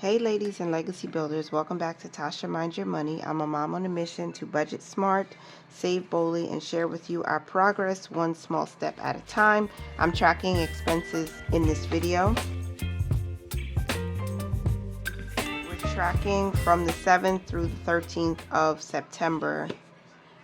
Hey ladies and legacy builders, welcome back to Tasha Mind Your Money. I'm a mom on a mission to budget smart, save boldly, and share with you our progress one small step at a time. I'm tracking expenses in this video. We're tracking from the 7th through the 13th of September.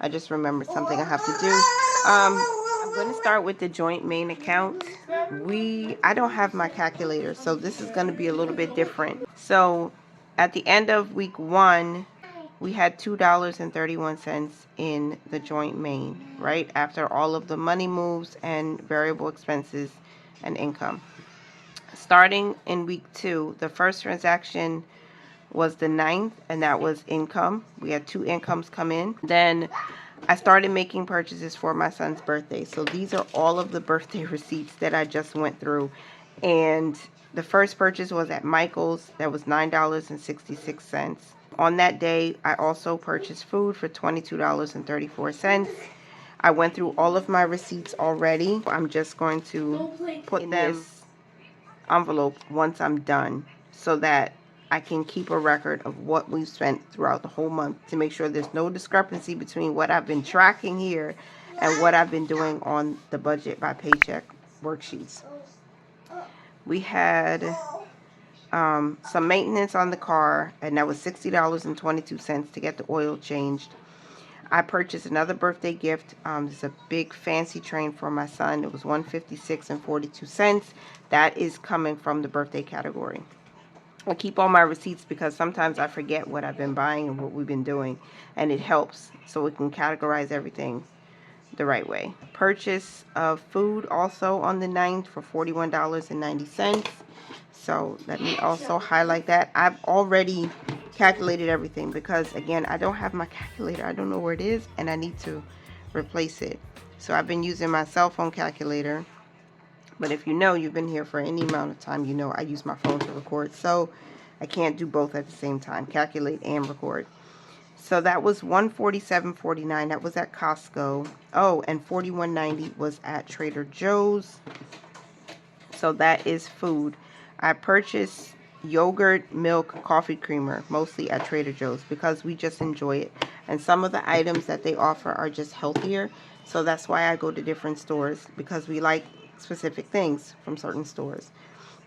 I just remembered something I have to do. I'm going to start with the joint main account. I don't have my calculator, so this is going to be a little bit different. So at the end of week 1, we had $2.31 in the joint main, right? After all of the money moves and variable expenses and income. Starting in week 2, the first transaction was the 9th, and that was income. We had 2 incomes come in. Then I started making purchases for my son's birthday. So these are all of the birthday receipts that I just went through. And the first purchase was at Michael's. That was $9.66. On that day, I also purchased food for $22.34. I went through all of my receipts already. I'm just going to put in this envelope once I'm done so that I can keep a record of what we've spent throughout the whole month to make sure there's no discrepancy between what I've been tracking here and what I've been doing on the budget by paycheck worksheets. We had some maintenance on the car, and that was $60.22 to get the oil changed. I purchased another birthday gift. It's a big fancy train for my son. It was $156.42. That is coming from the birthday category. I keep all my receipts because sometimes I forget what I've been buying and what we've been doing, and it helps so we can categorize everything the right way. Purchase of food also on the 9th for $41.90. So let me also highlight that. I've already calculated everything because, again, I don't have my calculator. I don't know where it is, and I need to replace it. So I've been using my cell phone calculator. But if you know, you've been here for any amount of time, you know I use my phone to record. So I can't do both at the same time, calculate and record. So that was $147.49. That was at Costco. Oh, and $41.90 was at Trader Joe's. So that is food. I purchased yogurt, milk, coffee creamer, mostly at Trader Joe's because we just enjoy it. And some of the items that they offer are just healthier. So that's why I go to different stores, because we like specific things from certain stores.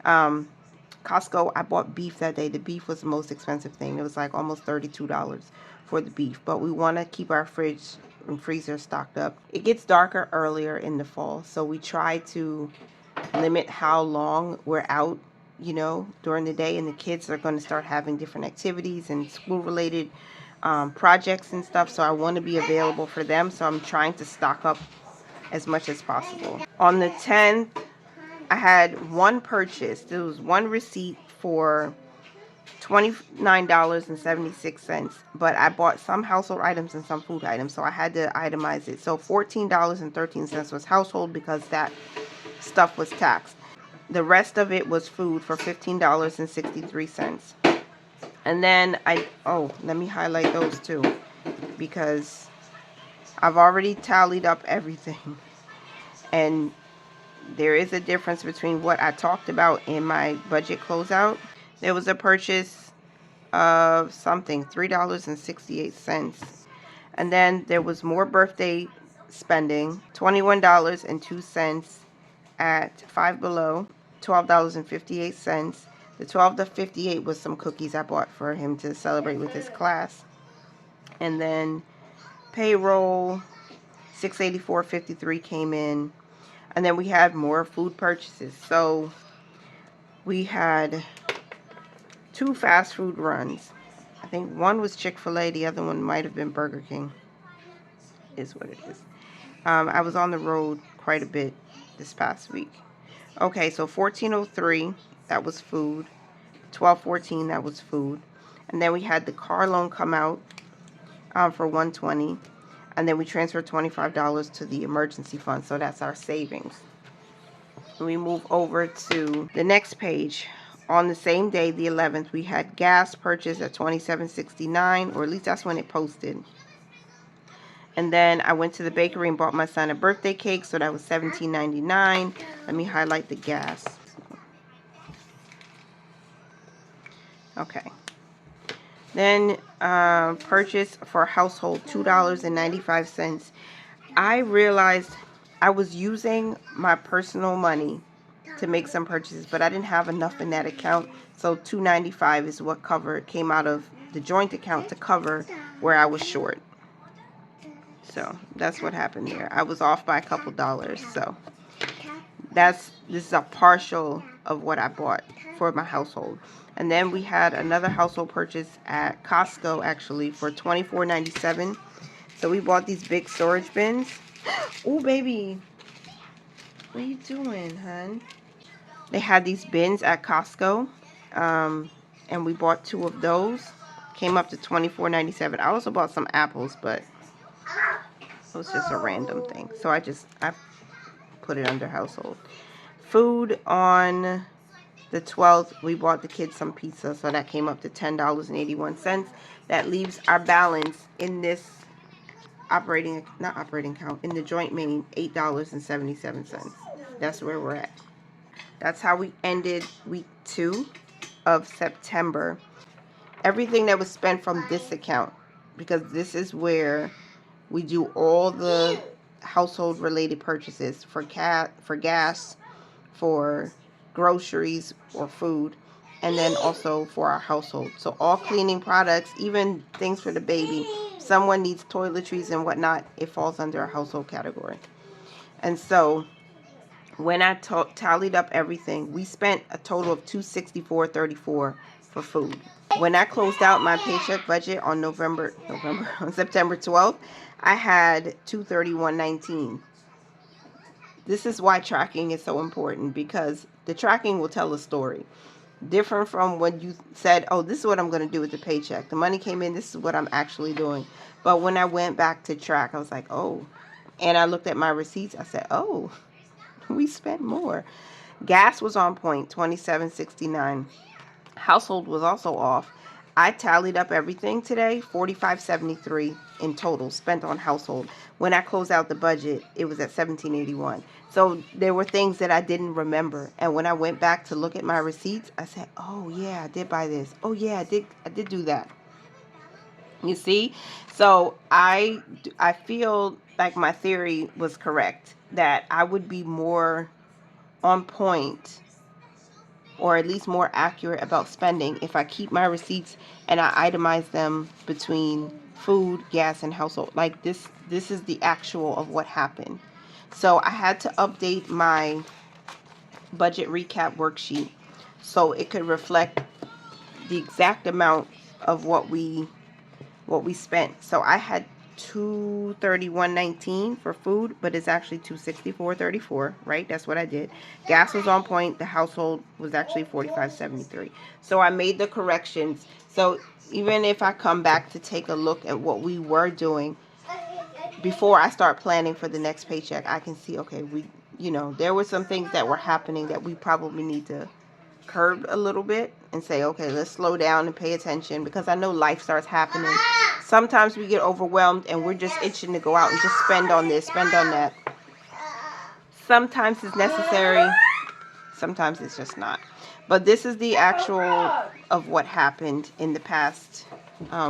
Costco, I bought beef that day. The beef was the most expensive thing. It was like almost $32 for the beef. But we want to keep our fridge and freezer stocked up. It gets darker earlier in the fall, so we try to limit how long we're out, you know, during the day. And the kids are going to start having different activities and school-related projects and stuff. So I want to be available for them. So I'm trying to stock up as much as possible. On the 10th, I had one purchase. There was one receipt for $29.76, but I bought some household items and some food items, so I had to itemize it. So $14.13 was household because that stuff was taxed. The rest of it was food for $15.63. And then let me highlight those too, because I've already tallied up everything. And there is a difference between what I talked about in my budget closeout. There was a purchase of something, $3.68. And then there was more birthday spending, $21.02 at Five Below, $12.58. The $12.58 was some cookies I bought for him to celebrate with his class. And then payroll, $684.53 came in. And then we had more food purchases. So we had 2 fast food runs. I think one was Chick-fil-A. The other one might have been Burger King. Is what it is. I was on the road quite a bit this past week. Okay, so $14.03, that was food. $12.14, that was food. And then we had the car loan come out for $120. And then we transferred $25 to the emergency fund. So that's our savings. We move over to the next page. On the same day, the 11th, we had gas purchase at $27.69, or at least that's when it posted. And then I went to the bakery and bought my son a birthday cake, so that was $17.99. Let me highlight the gas. Okay. Then purchase for household, $2.95. I realized I was using my personal money to make some purchases, but I didn't have enough in that account. So $2.95 is what came out of the joint account to cover where I was short. So that's what happened there. I was off by a couple dollars. So this is a partial of what I bought for my household. And then we had another household purchase at Costco, actually, for $24.97. So we bought these big storage bins. Oh, baby. What are you doing, hon? They had these bins at Costco. And we bought 2 of those. Came up to $24.97. I also bought some apples, but it was just a random thing. So I put it under household. Food on the 12th, we bought the kids some pizza, so that came up to $10.81. That leaves our balance in this not operating account, in the joint main, $8.77. That's where we're at. That's how we ended week 2 of September. Everything that was spent from this account, because this is where we do all the household related purchases for gas, for groceries or food, and then also for our household. So all cleaning products, even things for the baby, someone needs toiletries and whatnot, it falls under a household category. And so when I tallied up everything, we spent a total of $264.34 for food. When I closed out my paycheck budget on on September 12th, I had $231.19. This is why tracking is so important, because the tracking will tell a story. Different from when you said, oh, this is what I'm going to do with the paycheck. The money came in, this is what I'm actually doing. But when I went back to track, I was like, oh. And I looked at my receipts, I said, oh, we spent more. Gas was on point, $27.69. Household was also off. I tallied up everything today, $45.73 in total spent on household. When I closed out the budget, it was at $17.81. So there were things that I didn't remember. And when I went back to look at my receipts, I said, oh yeah, I did buy this. Oh yeah, I did do that. You see? So I feel like my theory was correct, that I would be more on point, or at least more accurate about spending, if I keep my receipts and I itemize them between food, gas, and household. Like this is the actual of what happened. So I had to update my budget recap worksheet so it could reflect the exact amount of what we spent. So I had $231.19 for food, but it's actually $264.34, right? That's what I did. Gas was on point. The household was actually $45.73. So I made the corrections. So even if I come back to take a look at what we were doing before I start planning for the next paycheck, I can see, okay, there were some things that were happening that we probably need to curb a little bit and say, okay, let's slow down and pay attention, because I know life starts happening. Sometimes we get overwhelmed and we're just itching to go out and just spend on this, spend on that. Sometimes it's necessary, sometimes it's just not. But this is the actual of what happened in the past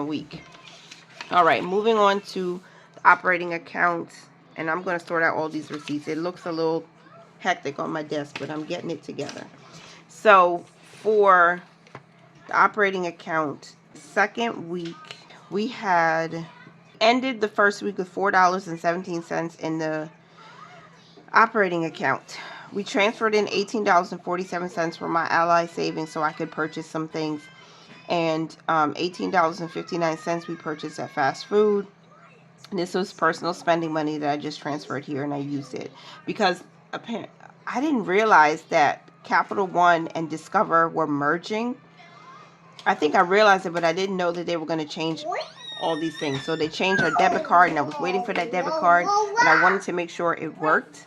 week. All right, moving on to the operating account, and I'm going to sort out all these receipts. It looks a little hectic on my desk, but I'm getting it together. So for the operating account, second week, we had ended the first week with $4.17 in the operating account. We transferred in $18.47 from my Ally savings so I could purchase some things, and $18.59 we purchased at fast food. This was personal spending money that I just transferred here, and I used it because I didn't realize that Capital One and Discover were merging. I think I realized it, but I didn't know that they were going to change all these things. So they changed our debit card, and I was waiting for that debit card, and I wanted to make sure it worked.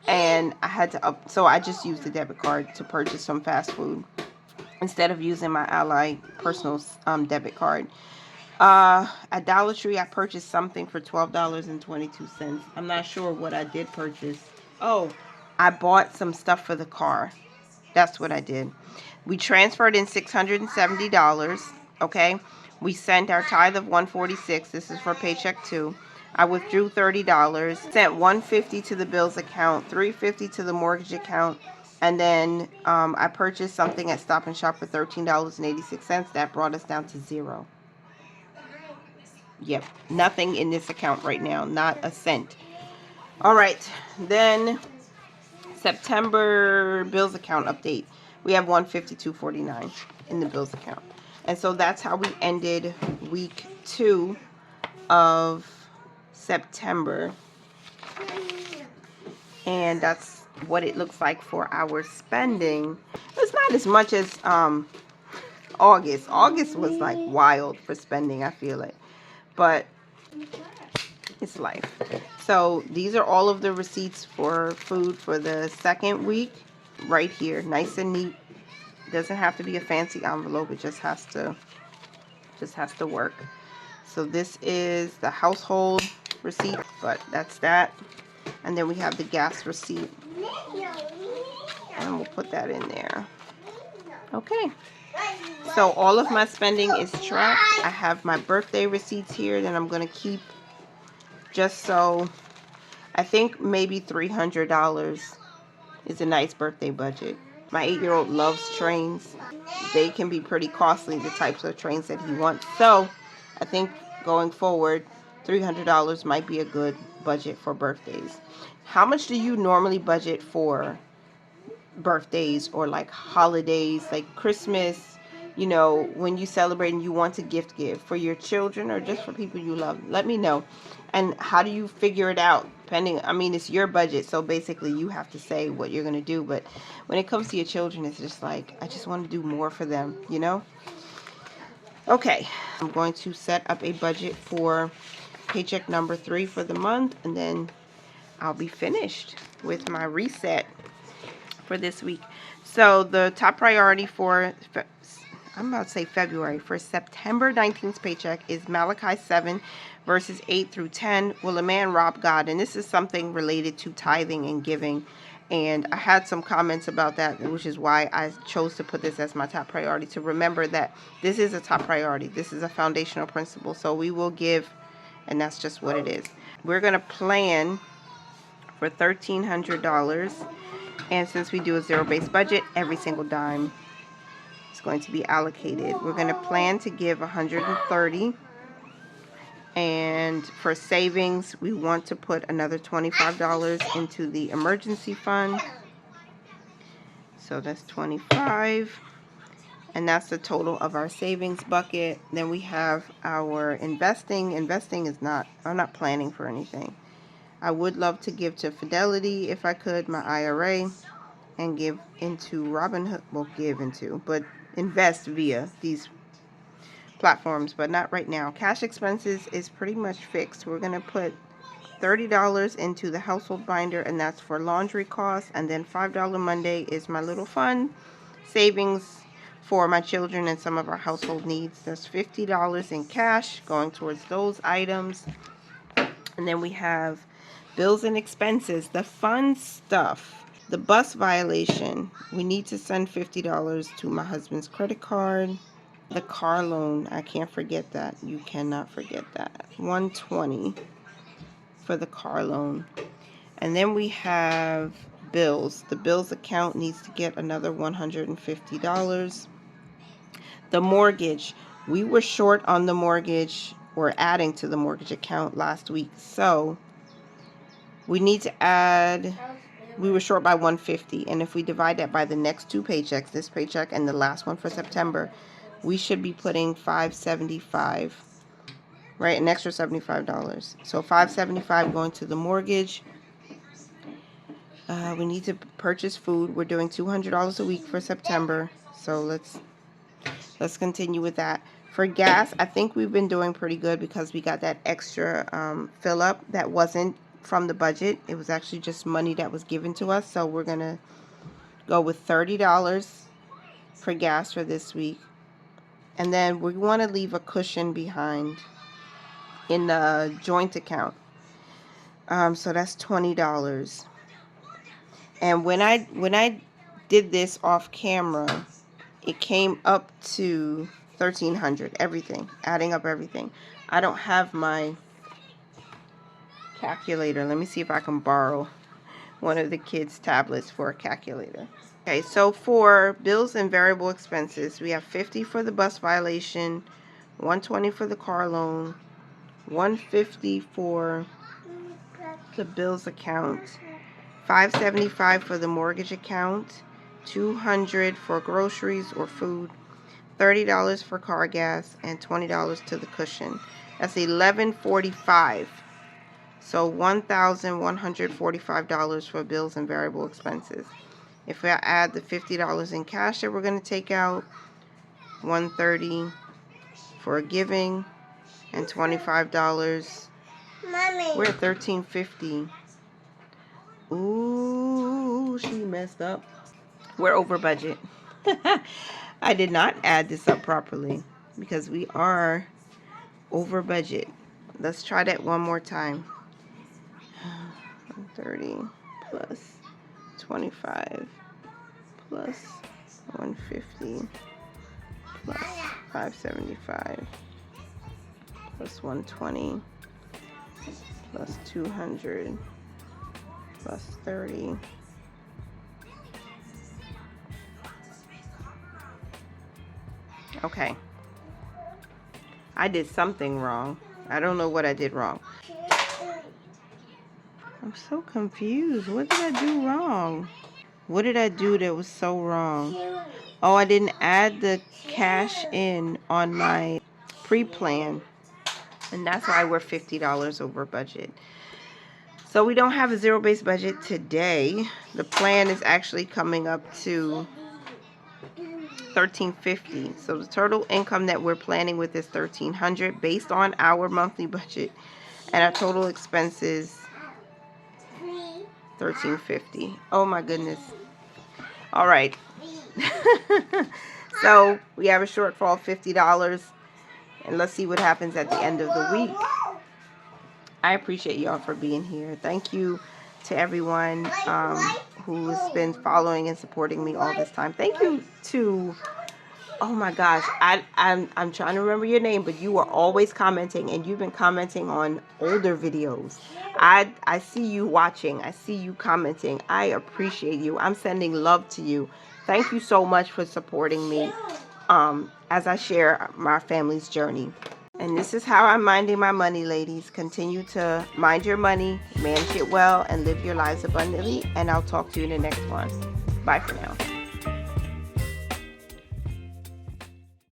And I had to so I just used the debit card to purchase some fast food instead of using my Ally personal debit card. At Dollar Tree, I purchased something for $12.22. I'm not sure what I did purchase. Oh, I bought some stuff for the car. That's what I did. We transferred in $670, okay? We sent our tithe of $146. This is for paycheck 2. I withdrew $30, sent $150 to the bills account, $350 to the mortgage account, and then I purchased something at Stop and Shop for $13.86. That brought us down to 0. Yep, nothing in this account right now, not a cent. All right, then September bills account update. We have $152.49 in the bills account. And so that's how we ended week 2 of September. And that's what it looks like for our spending. It's not as much as August. August was like wild for spending, I feel it. But it's life. So these are all of the receipts for food for the second week. Right here, nice and neat. Doesn't have to be a fancy envelope. It just has to work. So this is the household receipt, but that's that. And then we have the gas receipt. And we'll put that in there. Okay. So all of my spending is tracked. I have my birthday receipts here that I'm going to keep just so. I think maybe $300 is a nice birthday budget. My 8-year-old loves trains. They can be pretty costly, the types of trains that he wants. So I think going forward, $300 might be a good budget for birthdays. How much do you normally budget for birthdays or like holidays, like Christmas, you know, when you celebrate and you want to give for your children or just for people you love? Let me know. And how do you figure it out? Depending, I mean, it's your budget, so basically you have to say what you're going to do. But when it comes to your children, it's just like, I just want to do more for them, you know? Okay, I'm going to set up a budget for paycheck number 3 for the month, and then I'll be finished with my reset for this week. So the top priority for, I'm about to say February, for September 19th paycheck is Malachi 7, verses 8 through 10. Will a man rob God? And this is something related to tithing and giving. And I had some comments about that, which is why I chose to put this as my top priority, to remember that this is a top priority. This is a foundational principle. So we will give, and that's just what it is. We're going to plan for $1,300. And since we do a zero-based budget, every single dime is going to be allocated. We're going to plan to give $130. And for savings, we want to put another $25 into the emergency fund. So that's $25. And that's the total of our savings bucket. Then we have our investing. Investing is not, I'm not planning for anything. I would love to give to Fidelity if I could, my IRA, and give into Robinhood. Well, give into, but invest via these platforms, but not right now. Cash expenses is pretty much fixed. We're going to put $30 into the household binder, and that's for laundry costs. And then $5 Monday is my little fund savings for my children and some of our household needs. There's $50 in cash going towards those items. And then we have bills and expenses, the fun stuff. The bus violation, we need to send $50 to my husband's credit card. The car loan, I can't forget that. You cannot forget that. $120 for the car loan. And then we have bills. The bills account needs to get another $150. The mortgage, we were short on the mortgage, or adding to the mortgage account last week. So we need to add, we were short by $150. And if we divide that by the next 2 paychecks, this paycheck and the last one for September, we should be putting $575, right? An extra $75. So $575 going to the mortgage. We need to purchase food. We're doing $200 a week for September. So let's continue with that. For gas, I think we've been doing pretty good because we got that extra fill up that wasn't from the budget. It was actually just money that was given to us. So we're going to go with $30 for gas for this week. And then we want to leave a cushion behind in the joint account. So that's $20. And when I did this off camera, it came up to $1,300, everything, adding up everything. I don't have my calculator. Let me see if I can borrow one of the kids' tablets for a calculator. Okay, so for bills and variable expenses, we have $50 for the bus violation, $120 for the car loan, $150 for the bills account, $575 for the mortgage account, $200 for groceries or food, $30 for car gas, and $20 to the cushion. That's $1,145. So $1,145 for bills and variable expenses. If I add the $50 in cash that we're going to take out, $130 for giving, and $25. Mommy. We're at $1,350. Ooh, she messed up. We're over budget. I did not add this up properly because we are over budget. Let's try that one more time. 30 plus 25 plus 150 plus 575 plus 120 plus 200 plus 30 . Okay, I did something wrong. I don't know what I did wrong. I'm so confused. What did I do wrong? What did I do that was so wrong? Oh, I didn't add the cash in on my pre-plan. And that's why we're $50 over budget. So we don't have a zero-based budget today. The plan is actually coming up to $1,350. So the total income that we're planning with is $1,300 based on our monthly budget, and our total expenses $1,350. Oh my goodness. All right. So we have a shortfall of $50, and let's see what happens at the end of the week. I appreciate y'all for being here. Thank you to everyone who's been following and supporting me all this time. Thank you to, oh my gosh, I'm trying to remember your name, but you are always commenting, and you've been commenting on older videos. I see you watching. I see you commenting. I appreciate you. I'm sending love to you. Thank you so much for supporting me as I share my family's journey. And this is how I'm minding my money, ladies. Continue to mind your money, manage it well, and live your lives abundantly. And I'll talk to you in the next one. Bye for now.